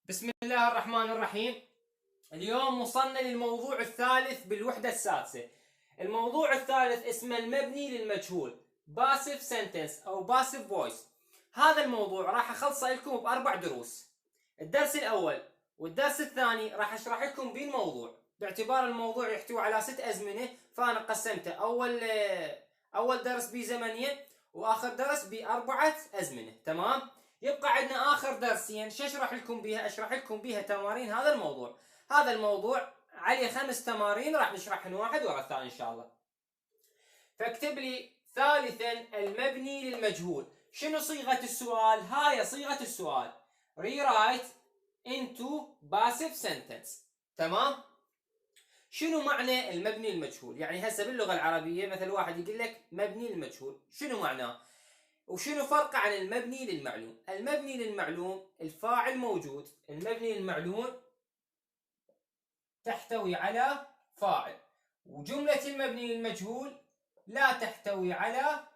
بسم الله الرحمن الرحيم. اليوم وصلنا للموضوع الثالث بالوحدة السادسة. الموضوع الثالث اسمه المبني للمجهول Passive Sentence أو Passive Voice. هذا الموضوع راح أخلصه لكم بأربع دروس. الدرس الأول والدرس الثاني راح أشرح لكم به الموضوع، باعتبار الموضوع يحتوي على 6 أزمنة، فأنا قسمته أول درس بزمنية وآخر درس ب4 أزمنة. تمام؟ يبقى عندنا آخر درسين. شو أشرح لكم بها؟ أشرح لكم بها تمارين هذا الموضوع. هذا الموضوع عليه 5 تمارين راح نشرحهم واحد ورا الثاني إن شاء الله. فاكتب لي ثالثا المبني للمجهول. شنو صيغة السؤال؟ هاي صيغة السؤال. rewrite into passive sentence. تمام؟ شنو معنى المبني للمجهول؟ يعني هسه باللغة العربية مثل واحد يقول لك مبني للمجهول، شنو معناه؟ وشنو فرق عن المبني للمعلوم؟ المبني للمعلوم الفاعل موجود، المبني للمعلوم تحتوي على فاعل، وجملة المبني للمجهول لا تحتوي على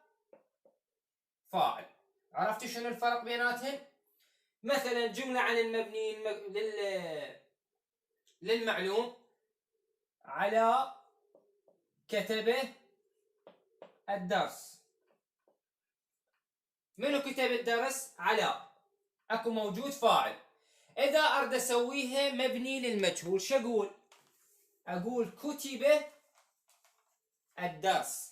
فاعل. عرفتوا شنو الفرق بيناتهم؟ مثلا جملة عن المبني للمعلوم: على كتب الدرس. منو كتب الدرس؟ على، اكو موجود فاعل. اذا اريد اسويها مبني للمجهول شو اقول؟ اقول كتب الدرس.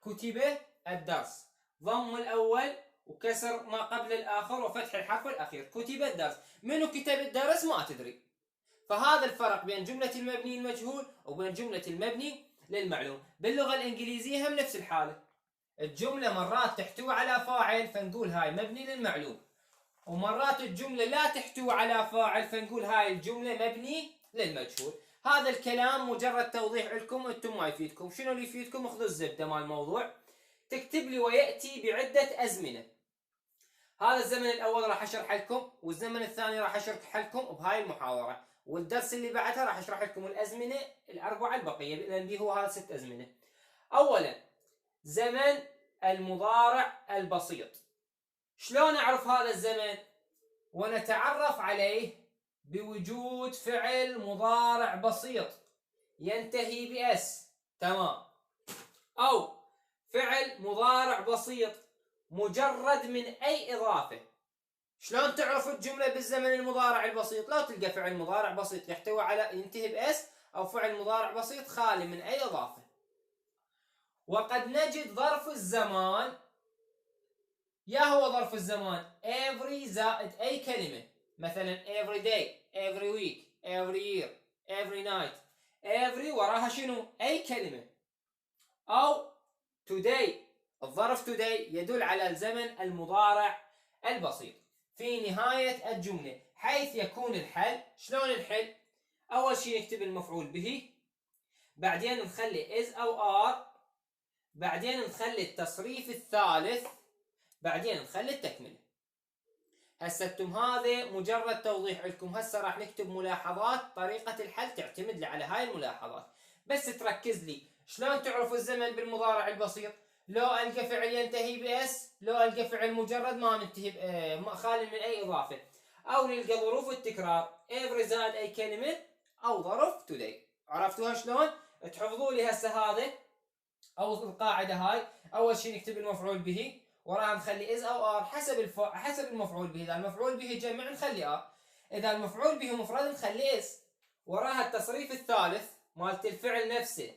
كتب الدرس، ضم الاول وكسر ما قبل الاخر وفتح الحرف الاخير. كتب الدرس. منو كتب الدرس؟ ما تدري. فهذا الفرق بين جملة المبني للمجهول وبين جملة المبني للمعلوم. باللغة الانجليزية هم نفس الحالة. الجملة مرات تحتوي على فاعل فنقول هاي مبني للمعلوم، ومرات الجملة لا تحتوي على فاعل فنقول هاي الجملة مبني للمجهول. هذا الكلام مجرد توضيح لكم، انتم ما يفيدكم. شنو اللي يفيدكم؟ اخذوا الزبدة مال الموضوع. تكتب لي ويأتي بعدة أزمنة. هذا الزمن الأول راح أشرح لكم، والزمن الثاني راح أشرح لكم بهاي المحاضرة، والدرس اللي بعدها راح أشرح لكم الأزمنة الأربعة البقية، لأن هو هذا 6 أزمنة. أولا زمن المضارع البسيط. شلون أعرف هذا الزمن؟ ونتعرف عليه بوجود فعل مضارع بسيط ينتهي بأس. تمام. أو فعل مضارع بسيط مجرد من أي إضافة. شلون تعرف الجملة بالزمن المضارع البسيط؟ لو تلقى فعل مضارع بسيط يحتوي على ينتهي بأس، أو فعل مضارع بسيط خالي من أي إضافة. وقد نجد ظرف الزمان. يا هو ظرف الزمان every زائد أي كلمة، مثلا every day, every week, every year, every night. every وراها شنو؟ أي كلمة. أو today. الظرف today يدل على الزمن المضارع البسيط في نهاية الجملة، حيث يكون الحل. شلون الحل؟ أول شيء نكتب المفعول به، بعدين نخلي is أو are، بعدين نخلي التصريف الثالث، بعدين نخلي التكملة. هسه انتم هذا مجرد توضيح لكم. هسه راح نكتب ملاحظات. طريقة الحل تعتمد لي على هاي الملاحظات، بس تركز لي. شلون تعرفوا الزمن بالمضارع البسيط؟ لو القى فعل ينتهي باس، لو القى فعل مجرد ما منتهي خالي من اي اضافة، او نلقى ظروف التكرار every زائد اي كلمة، او ظرف today. عرفتوها شلون؟ تحفظوا لي هسه هذا او القاعدة هاي. اول شيء نكتب المفعول به، وراها نخلي از او ار حسب المفعول به. اذا المفعول به جمع نخلي ار، اذا المفعول به مفرد نخلي از. وراها التصريف الثالث مالت الفعل نفسه.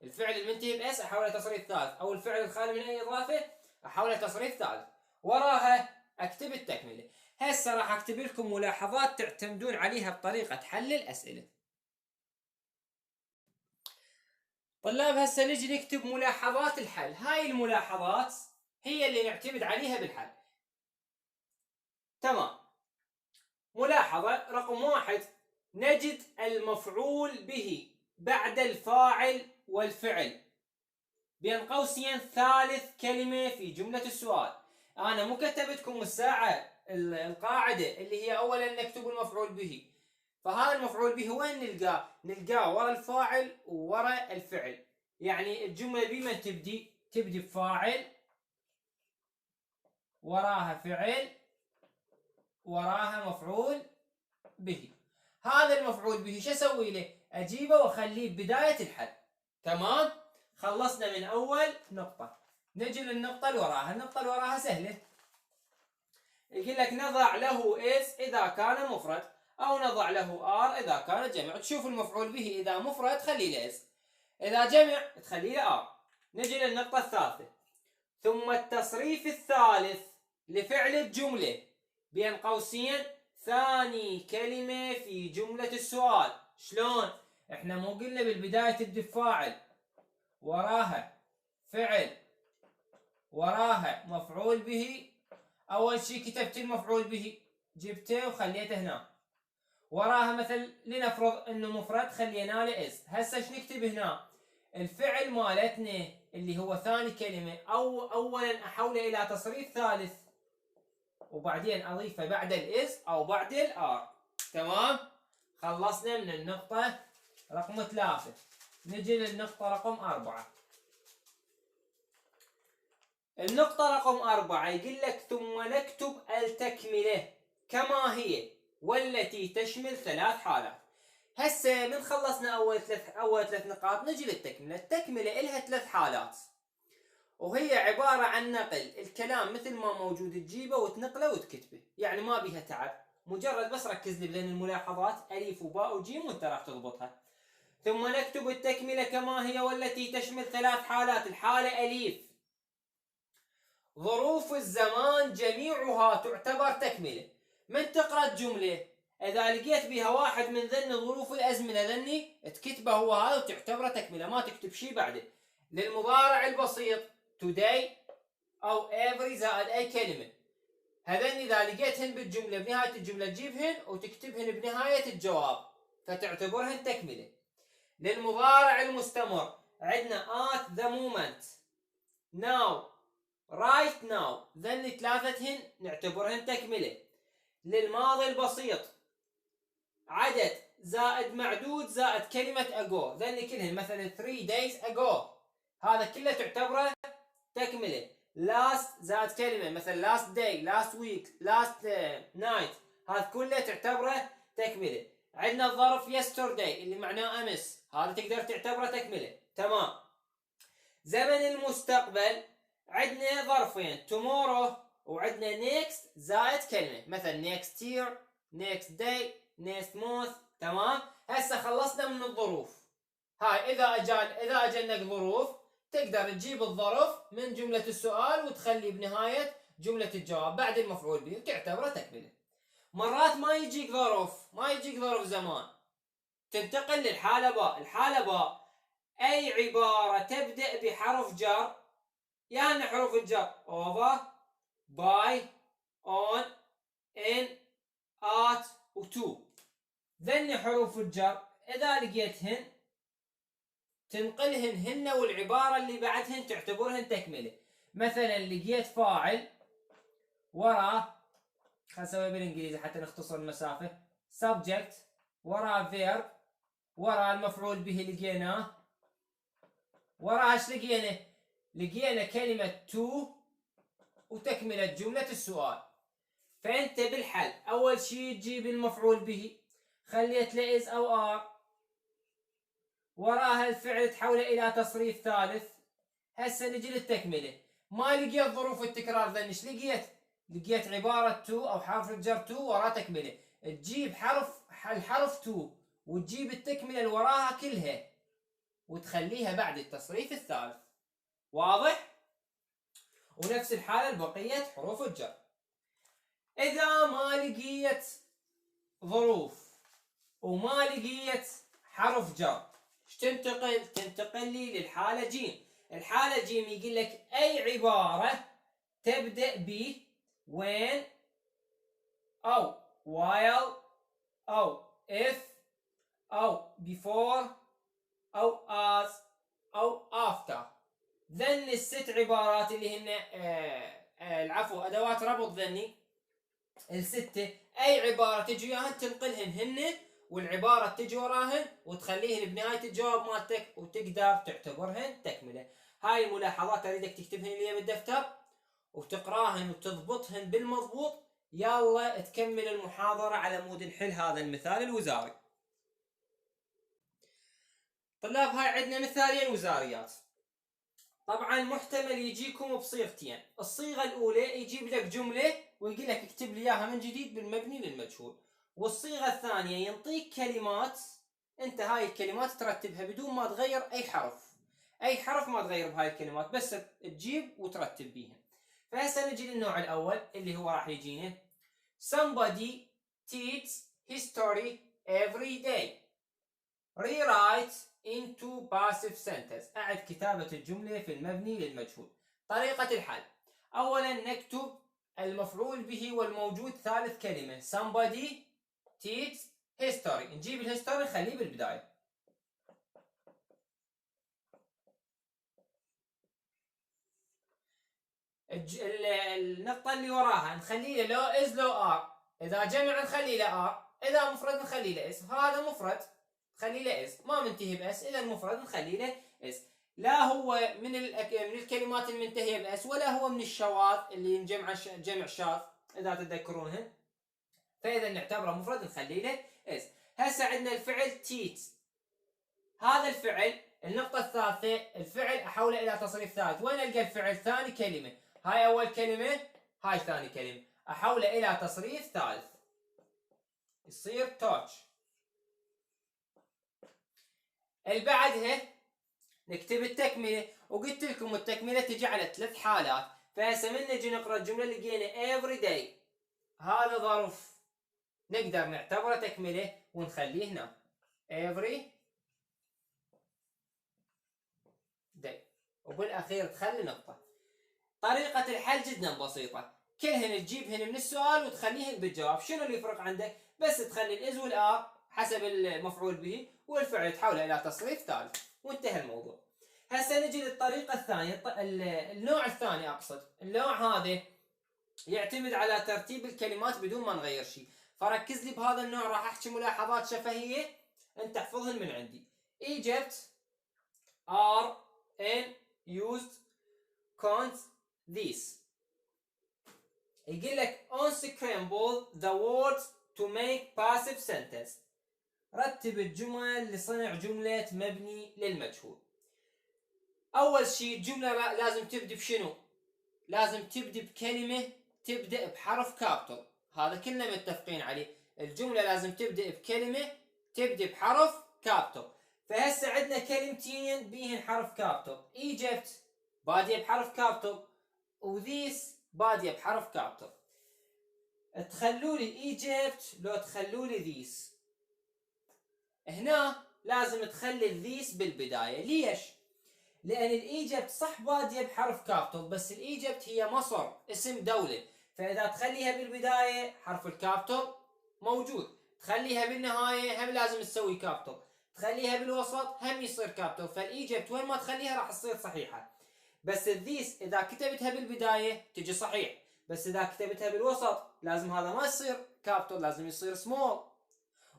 الفعل المنتهي باس احوله تصريف ثالث، او الفعل الخالي من اي اضافه احوله تصريف ثالث. وراها اكتب التكمله. هسه راح اكتب لكم ملاحظات تعتمدون عليها بطريقه حل الاسئله. طلاب هسه نجي نكتب ملاحظات الحل. هاي الملاحظات هي اللي نعتمد عليها بالحل. تمام. ملاحظة رقم 1: نجد المفعول به بعد الفاعل والفعل بين قوسين ثالث كلمة في جملة السؤال. أنا مو كتبتكم الساعة القاعدة اللي هي أولا نكتب المفعول به، فهذا المفعول به وين نلقاه؟ نلقاه ورا الفاعل وورا الفعل. يعني الجملة بمن تبدي؟ تبدي بفاعل وراها فعل وراها مفعول به. هذا المفعول به شو اسوي له؟ اجيبه واخليه ببداية الحل. تمام؟ خلصنا من اول نقطة. نجي للنقطة اللي وراها. النقطة اللي وراها سهلة. يقول لك نضع له is اذا كان مفرد، او نضع له are اذا كان جمع. تشوف المفعول به اذا مفرد تخلي له is، اذا جمع تخلي له are. نجي للنقطة الثالثة. ثم التصريف الثالث لفعل الجملة بين قوسين ثاني كلمة في جملة السؤال. شلون؟ احنا مو قلنا بالبداية تبدي بفاعل وراها فعل وراها مفعول به؟ اول شيء كتبت المفعول به، جبته وخليته هنا. وراها مثل لنفرض انه مفرد خلينا له is. هسه ايش نكتب هنا؟ الفعل مالتنا اللي هو ثاني كلمة، او اولا احوله الى تصريف ثالث وبعدين اضيفه بعد الاس او بعد الار. تمام؟ خلصنا من النقطة رقم 3. نجي للنقطة رقم 4. النقطة رقم 4 يقول لك ثم نكتب التكملة كما هي والتي تشمل 3 حالات. هسه من خلصنا اول ثلاث نقاط نجي للتكملة. التكملة إلها 3 حالات، وهي عبارة عن نقل الكلام مثل ما موجود، تجيبه وتنقله وتكتبه، يعني ما بيها تعب، مجرد بس ركز لي بين الملاحظات الف وباء وجيم وانت راح تضبطها. ثم نكتب التكملة كما هي والتي تشمل 3 حالات. الحالة أليف: ظروف الزمان جميعها تعتبر تكملة. من تقرأ الجملة إذا لقيت بها واحد من ذن ظروف الأزمنة ذني تكتبه هو هذا وتعتبره تكملة، ما تكتب شيء بعده. للمضارع البسيط today أو every زائد أي كلمة، هذين إذا لقيتهن بالجملة بنهاية الجملة تجيبهن وتكتبهن بنهاية الجواب فتعتبرهن تكملة. للمضارع المستمر عندنا at the moment now right now، ذن ثلاثتهن نعتبرهن تكملة. للماضي البسيط عدد زائد معدود زائد كلمة ago، ذن كلهن مثلا 3 days ago، هذا كله تعتبره تكملة. last زائد كلمة مثل last day last week last night، هذا كله تعتبره تكملة. عندنا الظرف yesterday اللي معناه أمس، هذا تقدر تعتبره تكملة. تمام. زمن المستقبل عندنا ظرفين tomorrow وعندنا next زائد كلمة مثل next year next day next month. تمام. هسه خلصنا من الظروف. هاي إذا أجنك ظروف تقدر تجيب الظرف من جملة السؤال وتخلي بنهاية جملة الجواب بعد المفعول به وتعتبره تكملة. مرات ما يجيك ظرف زمان، تنتقل للحالة باء. الحالة باء أي عبارة تبدأ بحرف جر، يعني حروف الجر over by on in at و to، ذني حروف الجر إذا لقيتهن تنقلهن هن والعبارة اللي بعدهن تعتبرهن تكملة. مثلا لقيت فاعل وراه، خلينا نسويها بالانجليزي حتى نختصر المسافة، subject وراه verb وراه المفعول به لقيناه، وراه ايش لقينا؟ لقينا كلمة to وتكملة جملة السؤال. فانت بالحل اول شيء تجيب المفعول به، خليت له is او are، وراها الفعل تحوله الى تصريف ثالث. هسه نجي للتكمله. ما لقيت ظروف التكرار ذن ايش لقيت عباره تو او حرف الجر تو وراه تكمله، تجيب الحرف تو وتجيب التكمله اللي وراها كلها وتخليها بعد التصريف الثالث. واضح؟ ونفس الحاله لبقيه حروف الجر. اذا ما لقيت ظروف وما لقيت حرف جر ايش تنتقل لي للحالة جيم. الحالة جيم يقول لك أي عبارة تبدأ ب when أو while أو if أو before أو as أو after. ذن الست عبارات اللي هن العفو أدوات ربط ذني الستة، أي عبارة تجي وياهن تنقلهن هن والعبارة تجي وراهن وتخليهن بنهاية الجواب مالتك وتقدر تعتبرهن تكملة. هاي الملاحظات أريدك تكتبهن لي بالدفتر وتقراهن وتضبطهن بالمضبوط، يلا تكمل المحاضرة على مود نحل هذا المثال الوزاري. طلاب هاي عندنا مثالين وزاريات. طبعا محتمل يجيكم بصيغتين، الصيغة الأولى يجيب لك جملة ويقول لك اكتب لي إياها من جديد بالمبني للمجهول، والصيغة الثانية ينطيك كلمات أنت هاي الكلمات ترتبها بدون ما تغير أي حرف، أي حرف ما تغير بهاي الكلمات، بس تجيب وترتب بيها. فهسه نجي للنوع الأول اللي هو راح يجينا somebody teaches history every day. rewrite into passive sentence. أعد كتابة الجملة في المبني للمجهول. طريقة الحل: أولا نكتب المفعول به والموجود ثالث كلمة somebody teaches history، نجيب الهيستوري نخليه بالبداية. النقطة اللي وراها نخليه له لو از لو ار، إذا جمع نخليه له ار، إذا مفرد نخليه له اس. هذا مفرد نخليه له اس، ما منتهي باس، إذا المفرد نخليه له اس. لا هو من الكلمات المنتهية باس، ولا هو من الشواذ اللي ينجمع جمع شاذ إذا تتذكرونها، فإذا نعتبره مفرد نخليه له اس. هسه عندنا الفعل تيت، هذا الفعل النقطة الثالثة الفعل أحوله إلى تصريف ثالث. وين ألقى الفعل؟ ثاني كلمة، هاي أول كلمة هاي ثاني كلمة، أحوله إلى تصريف ثالث يصير توتش. اللي بعدها نكتب التكملة، وقلت لكم التكملة تجي على 3 حالات. فهسه من نجي نقرأ الجملة لقينا every day، هذا ظرف نقدر نعتبره تكملة ونخليه هنا every day، وبالأخير تخلي نقطة. طريقة الحل جدا بسيطة، كلهن تجيبهن من السؤال وتخليهن بالجواب. شنو اللي يفرق عندك؟ بس تخلي الاز والار حسب المفعول به والفعل تحوله الى تصريف ثالث وانتهى الموضوع. هسه نجي للطريقة الثانية، النوع الثاني اقصد، النوع هذا يعتمد على ترتيب الكلمات بدون ما نغير شيء. فركز لي بهذا النوع، راح احكي ملاحظات شفهية انت احفظهن من عندي. Egypt are in used count these. يقول لك unscramble the words to make passive sentence. رتب الجمل لصنع جملة مبني للمجهول. أول شيء الجملة لازم تبدأ بشنو؟ لازم تبدأ بكلمة تبدأ بحرف كابيتال، هذا كلنا متفقين عليه. الجملة لازم تبدأ بكلمة تبدأ بحرف كابيتال. فهسه عندنا كلمتين بيهن حرف كابيتال، Egypt بادية بحرف كابيتال وذيس بادية بحرف كابيتال. تخلوا لي ايجيبت لو تخلوا لي ذيس. هنا لازم تخلي الذيس بالبداية. ليش؟ لأن الايجيبت صح بادية بحرف كابيتال، بس الايجيبت هي مصر اسم دولة، فإذا تخليها بالبداية حرف الكابيتال موجود، تخليها بالنهاية هم لازم تسوي كابيتال، تخليها بالوسط هم يصير كابيتال، فالايجيبت وين ما تخليها راح تصير صحيحة. بس الذيس إذا كتبتها بالبداية تجي صحيح، بس إذا كتبتها بالوسط لازم هذا ما يصير كابيتال، لازم يصير سمول.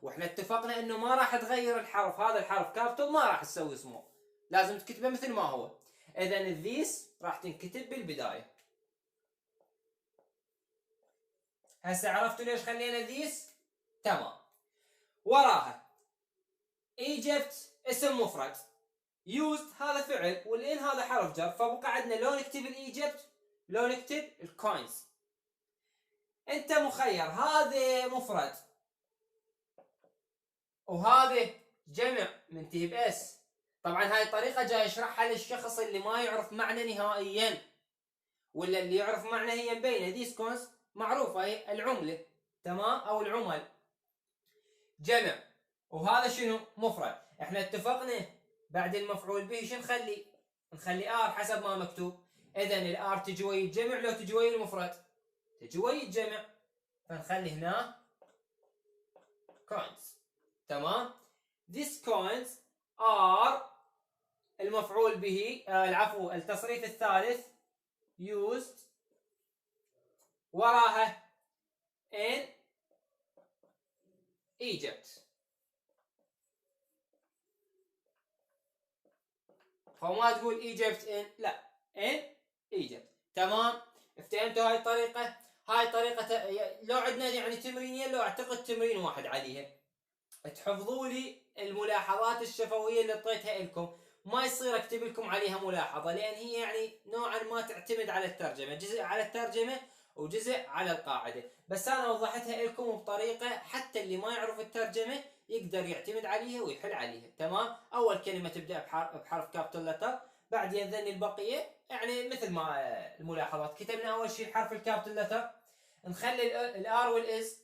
واحنا اتفقنا انه ما راح تغير الحرف، هذا الحرف كابيتال ما راح تسوي سمول، لازم تكتبه مثل ما هو. اذا الذيس راح تنكتب بالبداية. هسه عرفتوا ليش خلينا ذيس؟ تمام. وراها Egypt اسم مفرد، used هذا فعل، والان هذا حرف جر، فبقى عندنا لو نكتب الايجيبت لو نكتب الكوينز. انت مخير، هذا مفرد وهذا جمع منتهي باس. طبعا هاي الطريقة جاي يشرحها للشخص اللي ما يعرف معنى نهائيا، ولا اللي يعرف معنى هي مبينة. ذيس كوينز معروفة هي العملة، تمام، او العمل. جمع وهذا شنو؟ مفرد. احنا اتفقنا بعد المفعول به شو نخلي؟ نخلي ار حسب ما مكتوب. اذا الار تجي ويا الجمع لو تجي ويا المفرد؟ تجي ويا الجمع، فنخلي هنا coins. تمام. These coins are المفعول به العفو التصريف الثالث used، وراها in Egypt. فما تقول Egypt in، لا in Egypt. تمام. افتهمتوا هاي الطريقة؟ هاي طريقة لو عندنا يعني تمرينين، لو اعتقد تمرين واحد عليها. تحفظوا لي الملاحظات الشفوية اللي اعطيتها لكم، ما يصير اكتب لكم عليها ملاحظة، لان هي يعني نوعا ما تعتمد على الترجمة، جزء على الترجمة وجزء على القاعدة، بس انا وضحتها لكم بطريقة حتى اللي ما يعرف الترجمة يقدر يعتمد عليها ويحل عليها. تمام؟ اول كلمة تبدأ بحرف كابيتال لتر، بعدين ذني البقية يعني مثل ما الملاحظات. كتبنا اول شيء حرف الكابيتال لتر، نخلي الار والاس،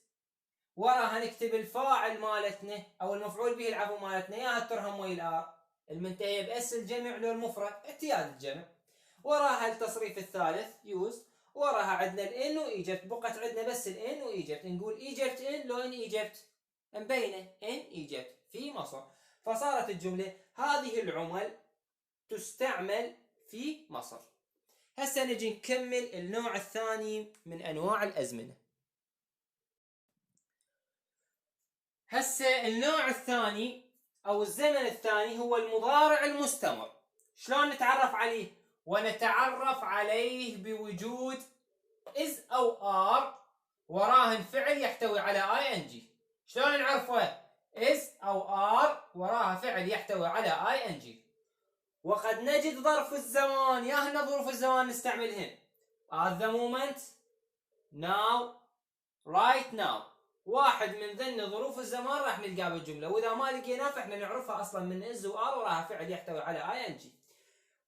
وراها نكتب الفاعل مالتنا او المفعول به العفو مالتنا، يا الترهم ويا الار المنتهيه باس الجمع لو المفرد اعتياد الجمع. وراها التصريف الثالث يوز، وراها عندنا الان وايجبت، بقت عندنا بس الان وايجبت، نقول ايجبت ان لو ان ايجبت مبينه ان ايجبت في مصر. فصارت الجمله هذه العمل تستعمل في مصر. هسه نجي نكمل النوع الثاني من انواع الازمنه. هسه النوع الثاني او الزمن الثاني هو المضارع المستمر. شلون نتعرف عليه؟ ونتعرف عليه بوجود از او ار وراهن فعل يحتوي على اي ان جي. شلون نعرفه؟ از او ار وراها فعل يحتوي على اي ان جي. وقد نجد ظرف الزمان، يا هن ظروف الزمان نستعملهن at the moment، now، right now. واحد من ذن ظروف الزمان راح نلقاه بالجمله، واذا ما لقيناه فاحنا نعرفها اصلا من از وار وراها فعل يحتوي على اي ان جي.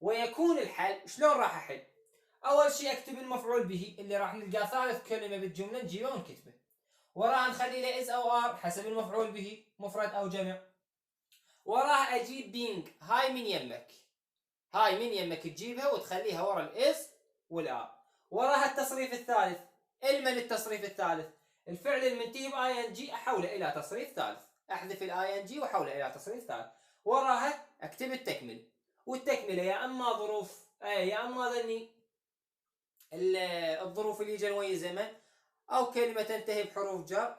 ويكون الحل شلون راح احل؟ اول شيء اكتب المفعول به اللي راح نلقاه ثالث كلمه بالجمله، نجيبه ونكتبه، وراها نخلي له از او ار حسب المفعول به مفرد او جمع. وراها اجيب بينج، هاي من يمك، هاي من يمك تجيبها وتخليها ورا الاز والار. وراها التصريف الثالث، المن التصريف الثالث الفعل المنتهي باي ان جي احوله الى تصريف ثالث، احذف الاي ان جي واحوله الى تصريف ثالث. وراها اكتب التكمله، والتكمله يا اما ظروف يا اما ذني الظروف اللي يجي ويا زمن، او كلمه تنتهي بحروف جر،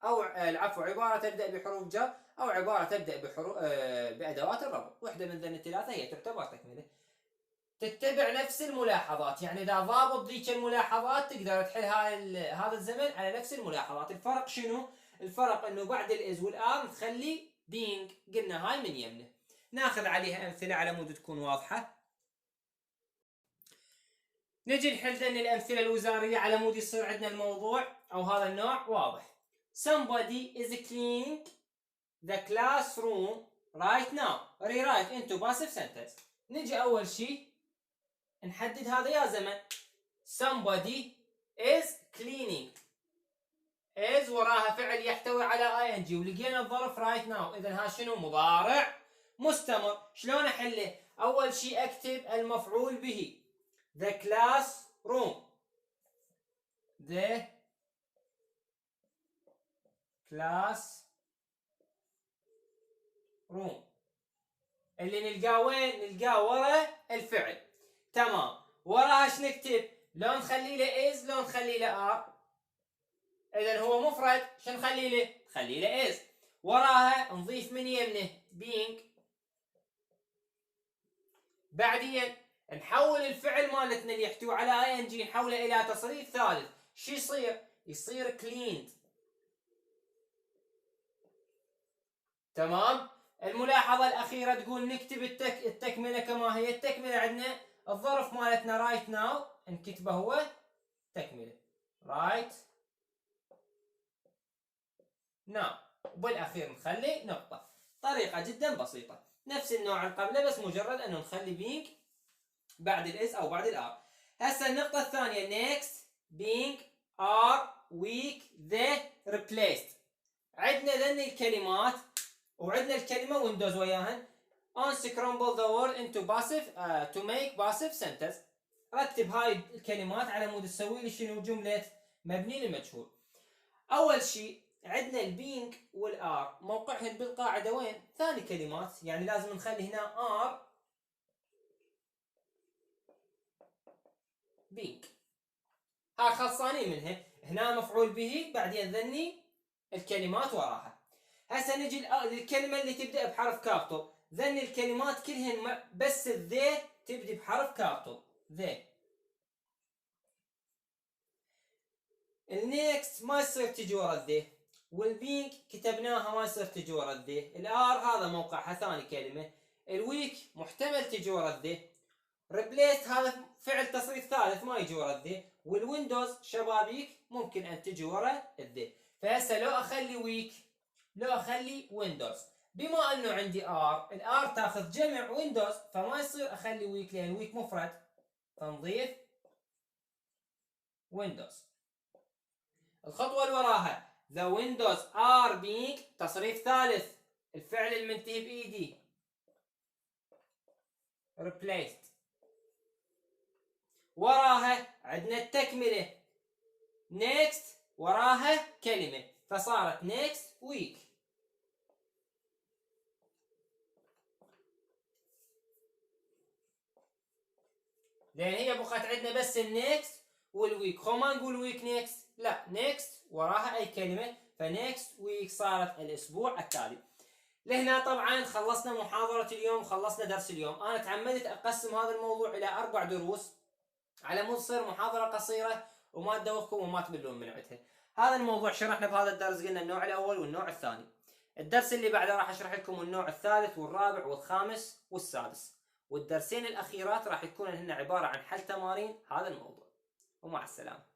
او العفو عباره تبدا بحروف جر، او عباره تبدا بحروف بادوات الربط. واحده من ذن الثلاثه هي تعتبر تكمله. تتبع نفس الملاحظات، يعني اذا ضابط ذيك الملاحظات تقدر تحل هذا الزمن على نفس الملاحظات. الفرق شنو؟ الفرق انه بعد الاز والار نخلي بينج، قلنا هاي من يمنا. ناخذ عليها امثله على مود تكون واضحه. نجي نحل ذن الامثله الوزاريه على مود يصير عندنا الموضوع او هذا النوع واضح. Somebody is cleaning the classroom right now. rewrite into passive sentence. نجي اول شيء نحدد هذا يا زمن. somebody is cleaning، is وراها فعل يحتوي على ing، ولقينا الظرف right now، اذا ها شنو؟ مضارع مستمر. شلون احله؟ اول شيء اكتب المفعول به the classroom، the classroom اللي نلقاه وين؟ نلقاه ورا الفعل. تمام. وراها ايش نكتب؟ لو نخلي له از لو نخلي له ار، اذا هو مفرد، شو نخلي له؟ نخلي له از. وراها نضيف من يمنه being، بعدين نحول الفعل مالتنا اللي يحتوي على اي ان جي نحوله الى تصريف ثالث. شو يصير؟ يصير cleaned. تمام؟ الملاحظة الأخيرة تقول نكتب التكملة كما هي. التكملة عندنا الظرف مالتنا right now نكتبه هو تكملة right now، وبالأخير نخلي نقطة. طريقة جدا بسيطة، نفس النوع اللي قبله، بس مجرد أنه نخلي being بعد الاس أو بعد الار. هسه النقطة الثانية next being are weak the replaced. عندنا ذني الكلمات وعندنا الكلمة ويندوز وياهن. unscramble the word into passive to make passive sentence. رتب هاي الكلمات على مود تسوي لي شنو؟ جملة مبني للمجهول. أول شيء عندنا البينج والار موقعهن بالقاعدة وين؟ ثاني كلمات، يعني لازم نخلي هنا ار بينج، هاي خلصانين منها. هنا مفعول به، بعدين ذني الكلمات وراها. هسه نجي الكلمة اللي تبدأ بحرف كابيتال. ذن الكلمات كلهن بس الذي تبدأ بحرف كابيتال. ذي النيكست ما يصير تجي ورا الذي، والبينك كتبناها ما يصير تجي ورا الذي، الار هذا موقعها ثاني كلمة، الويك محتمل تجي ورا الذي، ريبليس هذا فعل تصريف ثالث ما يجي ورا الذي، والويندوز شبابيك ممكن ان تجي ورا الذي. فهسه لو اخلي ويك، لو اخلي ويندوز، بما انه عندي ار، الار تاخذ جمع ويندوز، فما يصير اخلي ويك لان ويك مفرد، فنضيف ويندوز. الخطوة اللي وراها the windows are being تصريف ثالث، الفعل المنتهي بإيدي replaced. وراها عندنا التكملة next، وراها كلمة فصارت next week. لأن هي بقت عندنا بس النيكست والويك، خو ما نقول ويك نيكست، لا نيكست وراها أي كلمة، فنيكست ويك صارت الأسبوع التالي. لهنا طبعا خلصنا محاضرة اليوم، خلصنا درس اليوم. أنا تعمدت أقسم هذا الموضوع إلى 4 دروس على مود تصير محاضرة قصيرة وما تدوخكم وما تملون من عندها. هذا الموضوع شرحنا بهذا الدرس، قلنا النوع الأول والنوع الثاني. الدرس اللي بعده راح أشرح لكم النوع الثالث والرابع والخامس والسادس، والدرسين الأخيرات راح يكون هن عبارة عن حل تمارين هذا الموضوع. ومع السلامة.